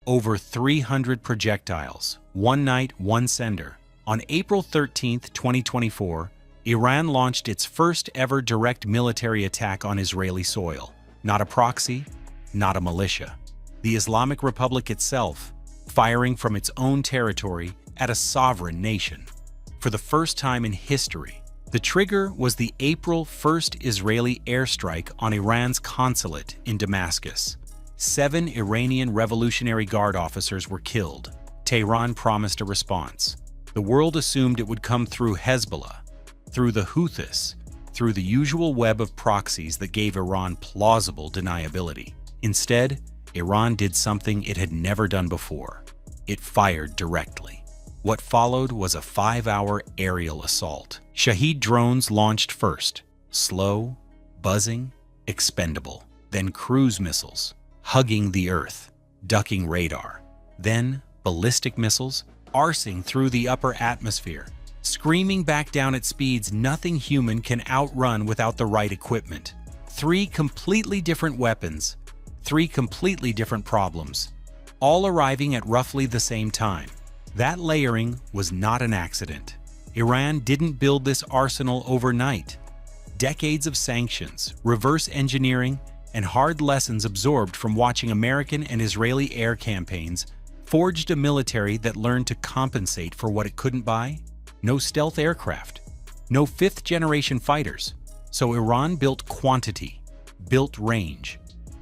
Over 300 projectiles, one night, one sender. On April 13, 2024, Iran launched its first ever direct military attack on Israeli soil. Not a proxy, not a militia. The Islamic Republic itself, firing from its own territory at a sovereign nation. For the first time in history, the trigger was the April 1st Israeli airstrike on Iran's consulate in Damascus. 7 Iranian Revolutionary Guard officers were killed. Tehran promised a response. The world assumed it would come through Hezbollah, through the Houthis, through the usual web of proxies that gave Iran plausible deniability. Instead, Iran did something it had never done before. It fired directly. What followed was a 5-hour aerial assault. Shahed drones launched first, slow, buzzing, expendable. Then cruise missiles, hugging the earth, ducking radar. Then ballistic missiles, arsing through the upper atmosphere, screaming back down at speeds nothing human can outrun without the right equipment. 3 completely different weapons, 3 completely different problems, all arriving at roughly the same time. That layering was not an accident. Iran didn't build this arsenal overnight. Decades of sanctions, reverse engineering, and hard lessons absorbed from watching American and Israeli air campaigns forged a military that learned to compensate for what it couldn't buy. No stealth aircraft, no 5th-generation fighters. So Iran built quantity, built range,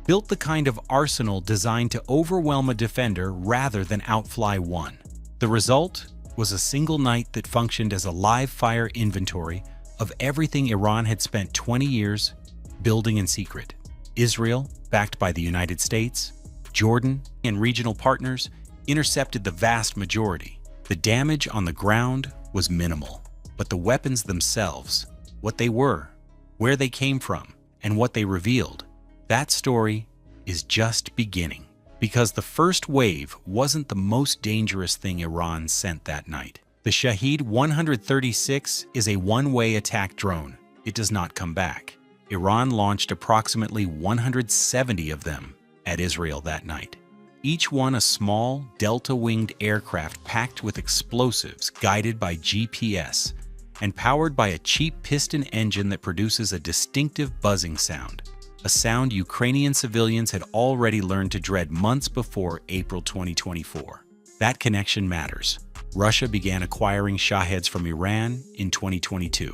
built the kind of arsenal designed to overwhelm a defender rather than outfly one. The result was a single night that functioned as a live-fire inventory of everything Iran had spent 20 years building in secret. Israel, backed by the United States, Jordan, and regional partners, intercepted the vast majority. The damage on the ground was minimal, but the weapons themselves, what they were, where they came from, and what they revealed, that story is just beginning. Because the first wave wasn't the most dangerous thing Iran sent that night. The Shahed 136 is a one-way attack drone. It does not come back. Iran launched approximately 170 of them at Israel that night. Each one a small, delta-winged aircraft packed with explosives guided by GPS and powered by a cheap piston engine that produces a distinctive buzzing sound, a sound Ukrainian civilians had already learned to dread months before April 2024. That connection matters. Russia began acquiring Shaheds from Iran in 2022,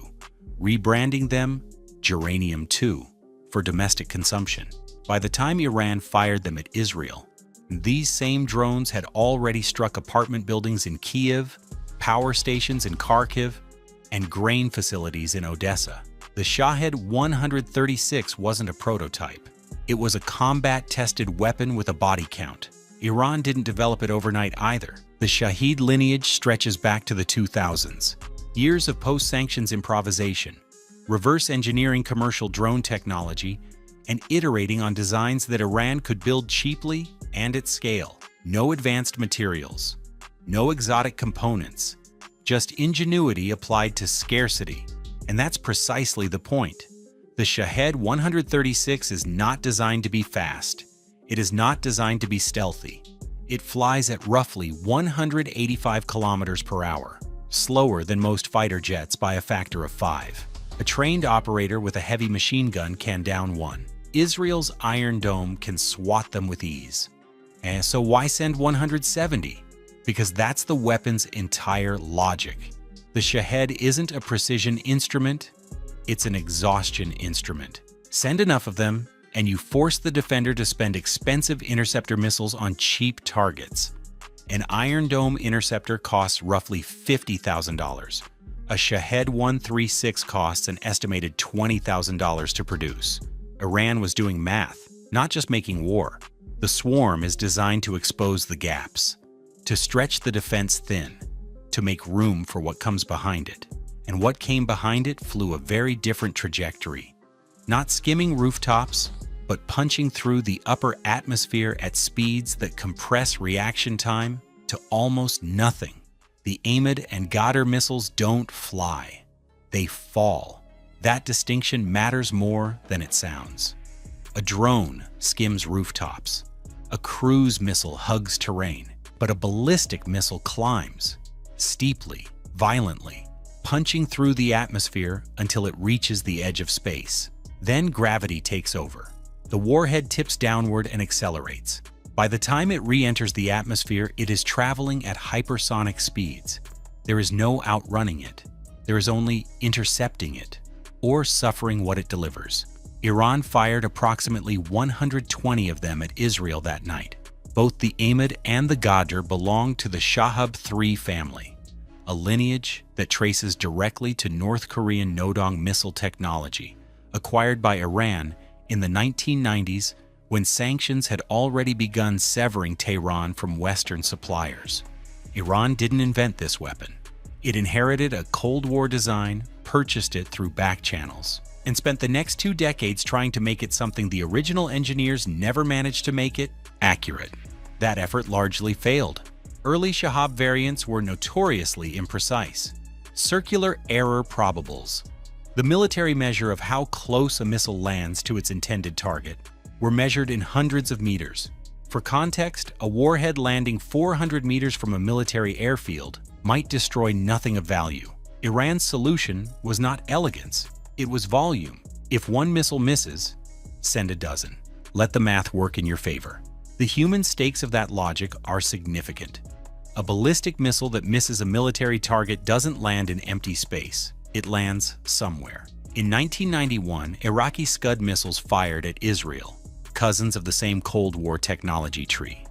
rebranding them Geranium-2 for domestic consumption. By the time Iran fired them at Israel, these same drones had already struck apartment buildings in Kyiv, power stations in Kharkiv, and grain facilities in Odessa. The Shahed 136 wasn't a prototype. It was a combat-tested weapon with a body count. Iran didn't develop it overnight either. The Shahed lineage stretches back to the 2000s. Years of post-sanctions improvisation, reverse engineering commercial drone technology, and iterating on designs that Iran could build cheaply and at scale. No advanced materials, no exotic components, just ingenuity applied to scarcity. And that's precisely the point. The Shahed 136 is not designed to be fast. It is not designed to be stealthy. It flies at roughly 185 kilometers per hour, slower than most fighter jets by a factor of 5. A trained operator with a heavy machine gun can down one. Israel's Iron Dome can swat them with ease. And so why send 170? Because that's the weapon's entire logic. The Shahed isn't a precision instrument, it's an exhaustion instrument. Send enough of them, and you force the defender to spend expensive interceptor missiles on cheap targets. An Iron Dome interceptor costs roughly $50,000. A Shahed 136 costs an estimated $20,000 to produce. Iran was doing math, not just making war. The swarm is designed to expose the gaps, to stretch the defense thin, to make room for what comes behind it. And what came behind it flew a very different trajectory. Not skimming rooftops, but punching through the upper atmosphere at speeds that compress reaction time to almost nothing. The Ahmed and Ghadar missiles don't fly. They fall. That distinction matters more than it sounds. A drone skims rooftops. A cruise missile hugs terrain, but a ballistic missile climbs, steeply, violently, punching through the atmosphere until it reaches the edge of space. Then gravity takes over. The warhead tips downward and accelerates. By the time it re-enters the atmosphere, it is traveling at hypersonic speeds. There is no outrunning it. There is only intercepting it, or suffering what it delivers. Iran fired approximately 120 of them at Israel that night. Both the Ahmad and the Ghadir belong to the Shahab-3 family, a lineage that traces directly to North Korean Nodong missile technology, acquired by Iran in the 1990s when sanctions had already begun severing Tehran from Western suppliers. Iran didn't invent this weapon. It inherited a Cold War design, purchased it through back channels, and spent the next 2 decades trying to make it something the original engineers never managed to make it: accurate. That effort largely failed. Early Shahab variants were notoriously imprecise. Circular error probables, the military measure of how close a missile lands to its intended target, were measured in hundreds of meters. For context, a warhead landing 400 meters from a military airfield might destroy nothing of value. Iran's solution was not elegance, it was volume. If one missile misses, send a dozen. Let the math work in your favor. The human stakes of that logic are significant. A ballistic missile that misses a military target doesn't land in empty space. It lands somewhere. In 1991, Iraqi Scud missiles fired at Israel, cousins of the same Cold War technology tree,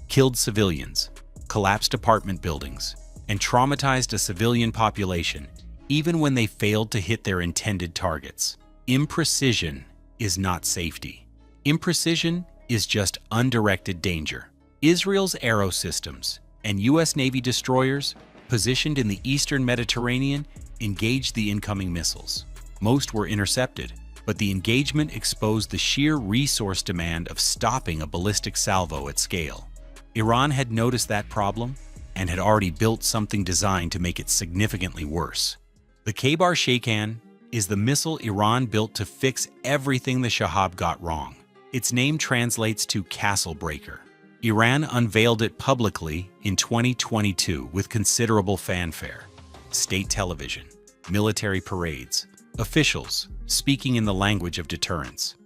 killed civilians, collapsed apartment buildings, and traumatized a civilian population even when they failed to hit their intended targets. Imprecision is not safety. Imprecision is just undirected danger. Israel's Arrow systems and U.S. Navy destroyers, positioned in the eastern Mediterranean, engaged the incoming missiles. Most were intercepted, but the engagement exposed the sheer resource demand of stopping a ballistic salvo at scale. Iran had noticed that problem and had already built something designed to make it significantly worse. The Khaybar-Shaykan is the missile Iran built to fix everything the Shahab got wrong. Its name translates to castle breaker. Iran unveiled it publicly in 2022 with considerable fanfare. State television, military parades, officials speaking in the language of deterrence.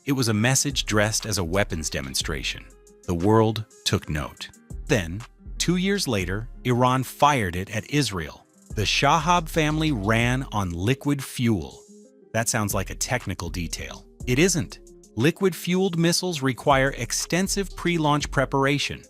It was a message dressed as a weapons demonstration. The world took note. Then, 2 years later, Iran fired it at Israel. The Shahab family ran on liquid fuel. That sounds like a technical detail. It isn't. Liquid-fueled missiles require extensive pre-launch preparation,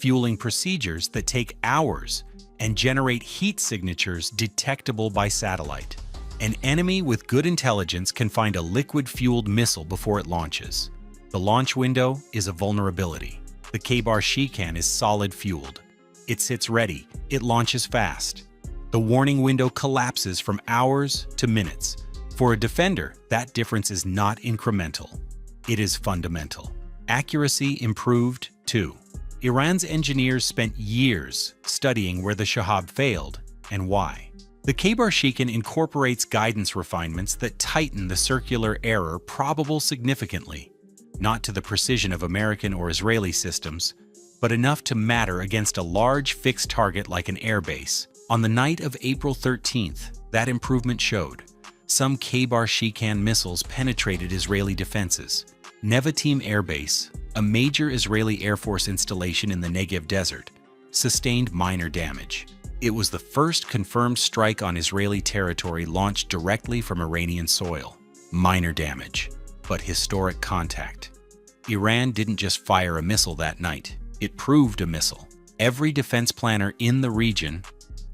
fueling procedures that take hours and generate heat signatures detectable by satellite. An enemy with good intelligence can find a liquid-fueled missile before it launches. The launch window is a vulnerability. The Khaybar-Shaykan is solid-fueled. It sits ready. It launches fast. The warning window collapses from hours to minutes. For a defender, that difference is not incremental. It is fundamental. Accuracy improved, too. Iran's engineers spent years studying where the Shahab failed and why. The Khaybar-Shaykan incorporates guidance refinements that tighten the circular error probable significantly, not to the precision of American or Israeli systems, but enough to matter against a large fixed target like an airbase. On the night of April 13th, that improvement showed. Some Khaybar-Shaykan missiles penetrated Israeli defenses. Nevatim Air Base, a major Israeli Air Force installation in the Negev Desert, sustained minor damage. It was the first confirmed strike on Israeli territory launched directly from Iranian soil. Minor damage, but historic contact. Iran didn't just fire a missile that night. It proved a missile. Every defense planner in the region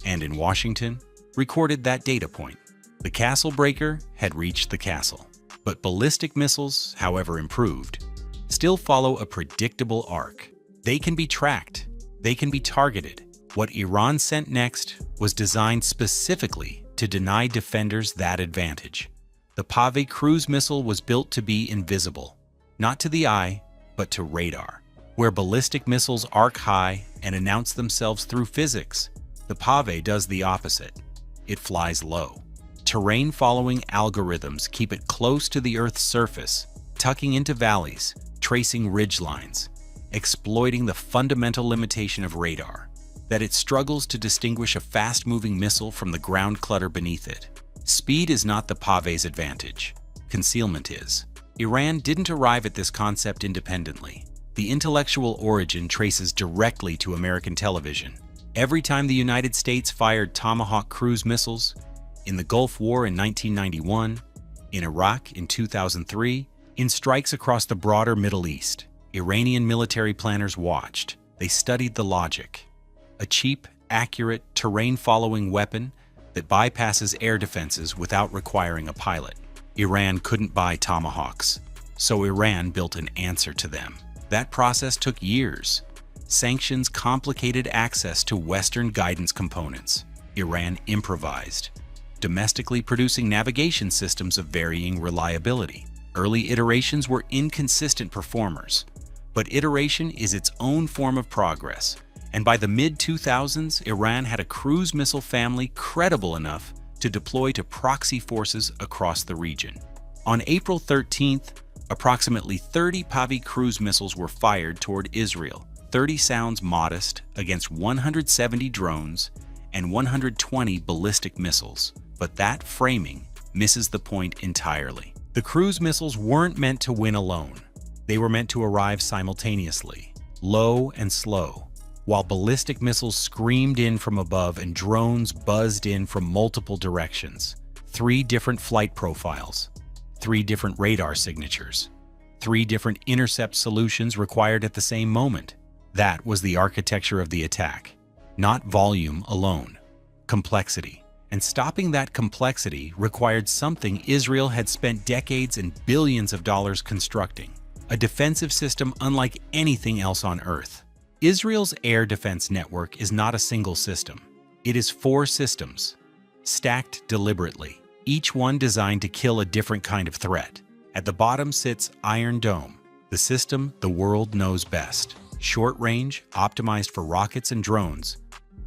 and in Washington recorded that data point. The castle breaker had reached the castle. But ballistic missiles, however improved, still follow a predictable arc. They can be tracked. They can be targeted. What Iran sent next was designed specifically to deny defenders that advantage. The Pave cruise missile was built to be invisible, not to the eye, but to radar. Where ballistic missiles arc high and announce themselves through physics, the Pave does the opposite. It flies low. Terrain-following algorithms keep it close to the Earth's surface, tucking into valleys, tracing ridge lines. exploiting the fundamental limitation of radar, that it struggles to distinguish a fast-moving missile from the ground clutter beneath it. Speed is not the pavé's advantage. Concealment is. Iran didn't arrive at this concept independently. The intellectual origin traces directly to American television. Every time the United States fired Tomahawk cruise missiles, in the Gulf War in 1991, in Iraq in 2003, in strikes across the broader Middle East, Iranian military planners watched. They studied the logic. A cheap, accurate, terrain-following weapon that bypasses air defenses without requiring a pilot. Iran couldn't buy Tomahawks, so Iran built an answer to them. That process took years. Sanctions complicated access to Western guidance components. Iran improvised, domestically producing navigation systems of varying reliability. Early iterations were inconsistent performers, but iteration is its own form of progress. And by the mid-2000s, Iran had a cruise missile family credible enough to deploy to proxy forces across the region. On April 13th, approximately 30 Pavi cruise missiles were fired toward Israel. 30 sounds modest against 170 drones and 120 ballistic missiles. But that framing misses the point entirely. The cruise missiles weren't meant to win alone. They were meant to arrive simultaneously, low and slow, while ballistic missiles screamed in from above and drones buzzed in from multiple directions. 3 different flight profiles, 3 different radar signatures, 3 different intercept solutions required at the same moment. That was the architecture of the attack. Not volume alone, complexity. And stopping that complexity required something Israel had spent decades and billions of dollars constructing. A defensive system unlike anything else on Earth. Israel's air defense network is not a single system. It is 4 systems, stacked deliberately, each one designed to kill a different kind of threat. At the bottom sits Iron Dome, the system the world knows best. Short range, optimized for rockets and drones,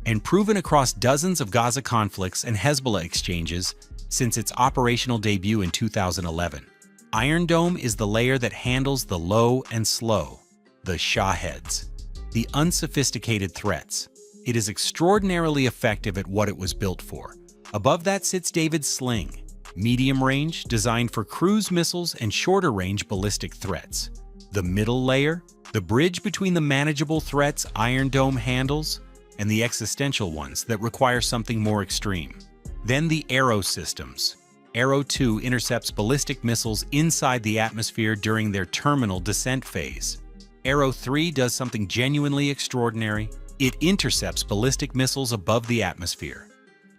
and proven across dozens of Gaza conflicts and Hezbollah exchanges since its operational debut in 2011. Iron Dome is the layer that handles the low and slow, the Shaheds, the unsophisticated threats. It is extraordinarily effective at what it was built for. Above that sits David's Sling, medium range, designed for cruise missiles and shorter range ballistic threats. The middle layer, the bridge between the manageable threats Iron Dome handles and the existential ones that require something more extreme. Then the Arrow systems. Arrow 2 intercepts ballistic missiles inside the atmosphere during their terminal descent phase. Arrow 3 does something genuinely extraordinary. It intercepts ballistic missiles above the atmosphere,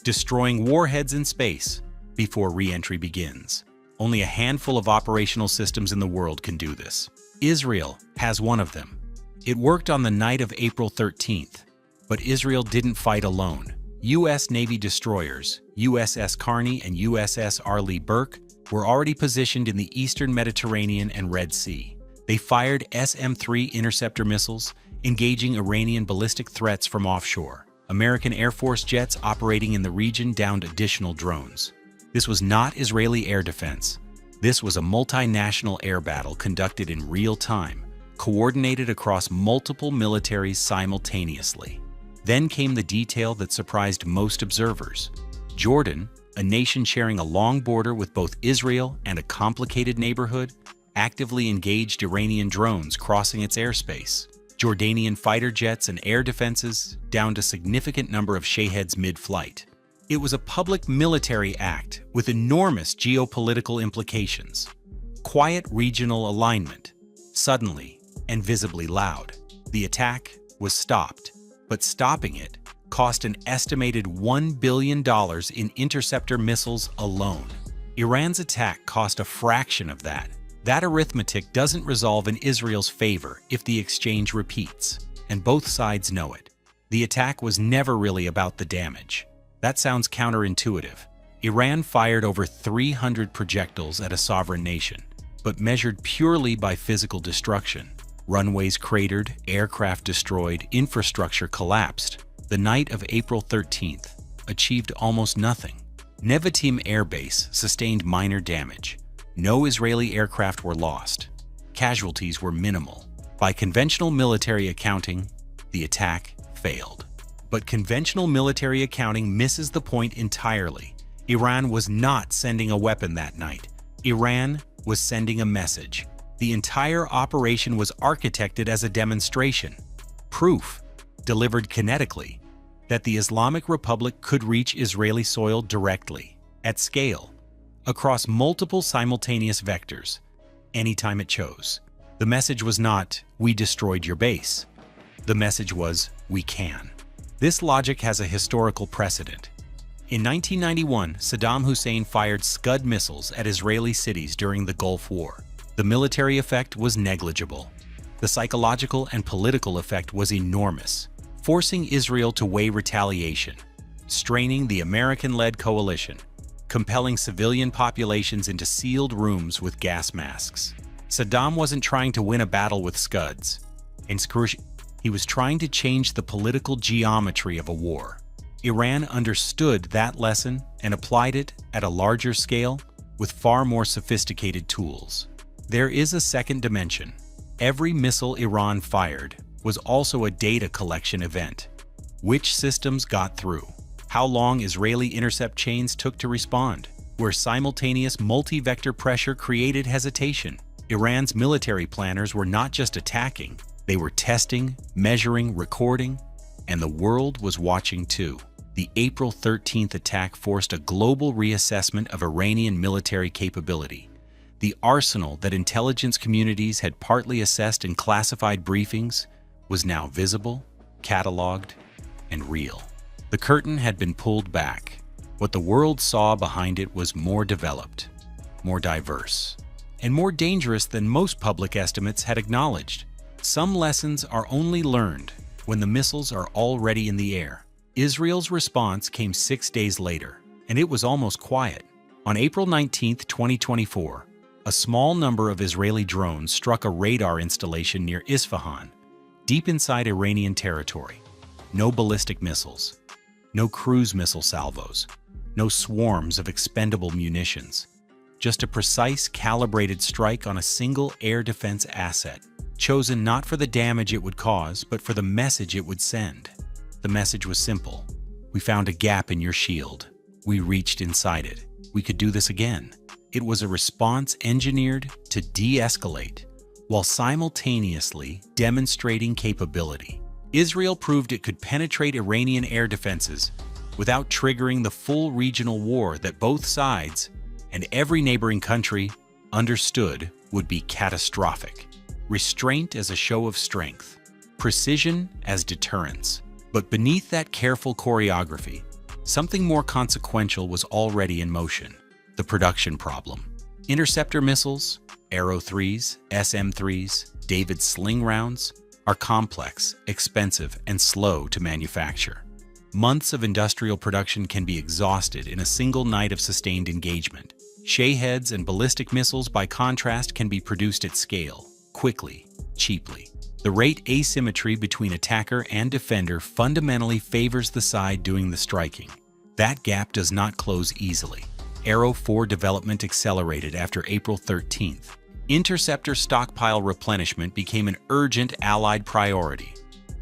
destroying warheads in space before re-entry begins. Only a handful of operational systems in the world can do this. Israel has one of them. It worked on the night of April 13th, but Israel didn't fight alone. U.S. Navy destroyers, USS Carney and USS Arleigh Burke, were already positioned in the eastern Mediterranean and Red Sea. They fired SM-3 interceptor missiles, engaging Iranian ballistic threats from offshore. American Air Force jets operating in the region downed additional drones. This was not Israeli air defense. This was a multinational air battle conducted in real time, coordinated across multiple militaries simultaneously. Then came the detail that surprised most observers. Jordan, a nation sharing a long border with both Israel and a complicated neighborhood, actively engaged Iranian drones crossing its airspace. Jordanian fighter jets and air defenses downed a significant number of Shaheds mid-flight. It was a public military act with enormous geopolitical implications. Quiet regional alignment, suddenly and visibly loud. The attack was stopped, but stopping it cost an estimated $1 billion in interceptor missiles alone. Iran's attack cost a fraction of that. That arithmetic doesn't resolve in Israel's favor if the exchange repeats, and both sides know it. The attack was never really about the damage. That sounds counterintuitive. Iran fired over 300 projectiles at a sovereign nation, but measured purely by physical destruction. Runways cratered, aircraft destroyed, infrastructure collapsed. The night of April 13th achieved almost nothing. Nevatim Air Base sustained minor damage. No Israeli aircraft were lost. Casualties were minimal. By conventional military accounting, the attack failed. But conventional military accounting misses the point entirely. Iran was not sending a weapon that night. Iran was sending a message. The entire operation was architected as a demonstration, proof, delivered kinetically, that the Islamic Republic could reach Israeli soil directly, at scale, across multiple simultaneous vectors, anytime it chose. The message was not, "We destroyed your base." The message was, "We can." This logic has a historical precedent. In 1991, Saddam Hussein fired Scud missiles at Israeli cities during the Gulf War. The military effect was negligible. The psychological and political effect was enormous, forcing Israel to weigh retaliation, straining the American-led coalition, compelling civilian populations into sealed rooms with gas masks. Saddam wasn't trying to win a battle with Scuds. He was trying to change the political geometry of a war. Iran understood that lesson and applied it at a larger scale with far more sophisticated tools. There is a second dimension. Every missile Iran fired was also a data collection event. Which systems got through? How long Israeli intercept chains took to respond? Where simultaneous multi-vector pressure created hesitation. Iran's military planners were not just attacking, they were testing, measuring, recording, and the world was watching too. The April 13th attack forced a global reassessment of Iranian military capability. The arsenal that intelligence communities had partly assessed in classified briefings was now visible, cataloged, and real. The curtain had been pulled back. What the world saw behind it was more developed, more diverse, and more dangerous than most public estimates had acknowledged. Some lessons are only learned when the missiles are already in the air. Israel's response came 6 days later, and it was almost quiet. On April 19, 2024, a small number of Israeli drones struck a radar installation near Isfahan, deep inside Iranian territory. No ballistic missiles, no cruise missile salvos, no swarms of expendable munitions. Just a precise, calibrated strike on a single air defense asset, chosen not for the damage it would cause, but for the message it would send. The message was simple. We found a gap in your shield. We reached inside it. We could do this again. It was a response engineered to de-escalate, while simultaneously demonstrating capability. Israel proved it could penetrate Iranian air defenses without triggering the full regional war that both sides and every neighboring country understood would be catastrophic. Restraint as a show of strength, precision as deterrence. But beneath that careful choreography, something more consequential was already in motion: the production problem. Interceptor missiles, Arrow 3s, SM-3s, David Sling rounds are complex, expensive, and slow to manufacture. Months of industrial production can be exhausted in a single night of sustained engagement. Shaheads and ballistic missiles, by contrast, can be produced at scale, quickly, cheaply. The rate asymmetry between attacker and defender fundamentally favors the side doing the striking. That gap does not close easily. Arrow 4 development accelerated after April 13th. Interceptor stockpile replenishment became an urgent Allied priority.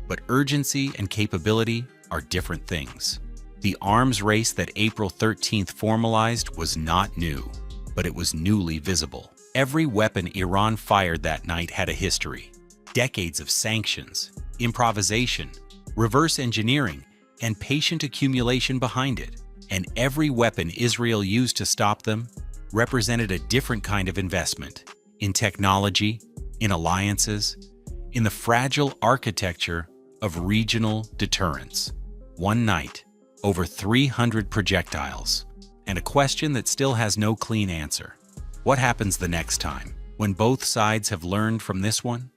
But urgency and capability are different things. The arms race that April 13th formalized was not new, but it was newly visible. Every weapon Iran fired that night had a history. Decades of sanctions, improvisation, reverse engineering, and patient accumulation behind it. And every weapon Israel used to stop them represented a different kind of investment in technology, in alliances, in the fragile architecture of regional deterrence. One night, over 300 projectiles, and a question that still has no clean answer. What happens the next time, when both sides have learned from this one?